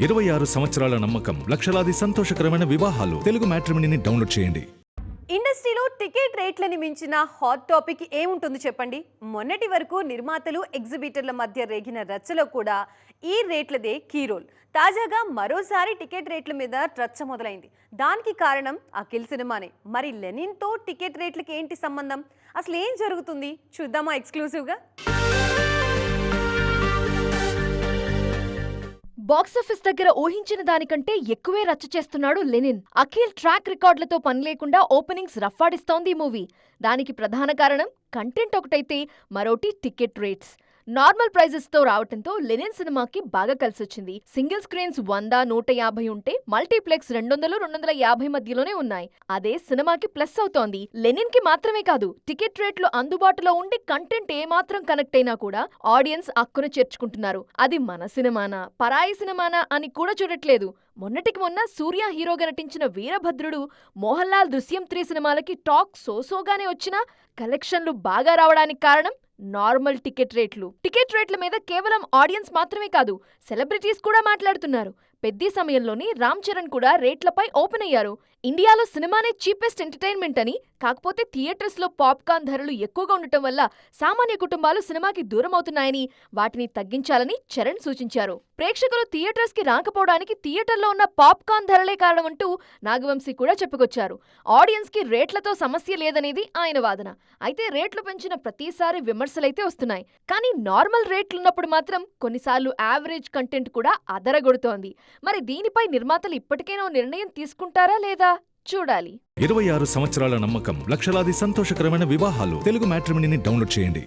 26 సంవత్సరాల నమ్మకం, లక్షలాది సంతోషకరమైన వివాహాలు. తెలుగు మ్యాట్రిమోనీని డౌన్లోడ్ చేయండి. ఇండస్ట్రీలో టికెట్ రేట్లని మించిన హాట్ టాపిక్ ఏముంటుంది చెప్పండి. మొన్నటి వరకు నిర్మాతలు ఎగ్జిబిటర్ల మధ్య రేగిన రచ్చలో కూడా ఈ రేట్లదే కీ రోల్. తాజాగా మరోసారి టికెట్ రేట్ల మీద రచ్చ మొదలైంది. దానికి కారణం అఖిల్ సినిమానే. మరి లెనిన్తో టికెట్ రేట్లకి ఏంటి సంబంధం? అసలు ఏం జరుగుతుంది చూద్దామా ఎక్స్క్లూజివ్గా. బాక్సాఫీస్ దగ్గర ఊహించిన దానికంటే ఎక్కువే రచ్చ చేస్తున్నాడు లెనిన్. అఖిల్ ట్రాక్ రికార్డులతో పని లేకుండా ఓపెనింగ్స్ రఫ్ఫాడిస్తోంది ఈ మూవీ. దానికి ప్రధాన కారణం కంటెంట్ ఒకటైతే మరోటి టికెట్ రేట్స్. నార్మల్ ప్రైజెస్ తో రావటంతో లెనిన్ సినిమాకి బాగా కలిసొచ్చింది. సింగిల్ స్క్రీన్స్ 100, 150 ఉంటే మల్టీప్లెక్స్ 200, 250 మధ్యలోనే ఉన్నాయి. అదే సినిమాకి ప్లస్ అవుతోంది. లెనిన్ కి మాత్రమే కాదు, టికెట్ రేట్లు అందుబాటులో ఉండి కంటెంట్ ఏమాత్రం కనెక్ట్ అయినా కూడా ఆడియన్స్ అక్కున చేర్చుకుంటున్నారు. అది మన సినిమానా, పరాయి సినిమానా అని కూడా చూడట్లేదు. మొన్నటికి మొన్న సూర్య హీరోగా నటించిన వీరభద్రుడు, మోహన్ లాల్ దృశ్యం 3 సినిమాలకి టాక్ సోసోగానే వచ్చినా కలెక్షన్లు బాగా రావడానికి కారణం నార్మల్ టికెట్ రేట్లు. టికెట్ రేట్ల మీద కేవలం ఆడియన్స్ మాత్రమే కాదు, సెలబ్రిటీస్ కూడా మాట్లాడుతున్నారు. పెద్ద సమయంలోని రామ్ చరణ్ కూడా రేట్లపై ఓపెన్ అయ్యారు. ఇండియాలో సినిమానే చీపెస్ట్ ఎంటర్టైన్మెంట్ అని, కాకపోతే థియేటర్స్ లో పాప్కార్న్ ధరలు ఎక్కువగా ఉండటం వల్ల సామాన్య కుటుంబాలు సినిమాకి దూరం అవుతున్నాయని, వాటిని తగ్గించాలని చరణ్ సూచించారు. ప్రేక్షకులు థియేటర్స్ కి రాకపోవడానికి థియేటర్లో ఉన్న పాప్కార్న్ ధరలే కారణమంటూ నాగవంశీ కూడా చెప్పుకొచ్చారు. ఆడియన్స్ కి రేట్లతో సమస్య లేదనేది ఆయన వాదన. అయితే రేట్లు పెంచిన ప్రతిసారి విమర్శలైతే వస్తున్నాయి. కానీ నార్మల్ రేట్లున్నప్పుడు మాత్రం కొన్నిసార్లు యావరేజ్ కంటెంట్ కూడా అదరగొడుతోంది. మరి దీనిపై నిర్మాతలు ఇప్పటికైనా నిర్ణయం తీసుకుంటారా లేదా చూడాలి. 26 సంవత్సరాల నమ్మకం, లక్షలాది సంతోషకరమైన వివాహాలు. తెలుగు మ్యాట్రిమోనీని డౌన్లోడ్ చేయండి.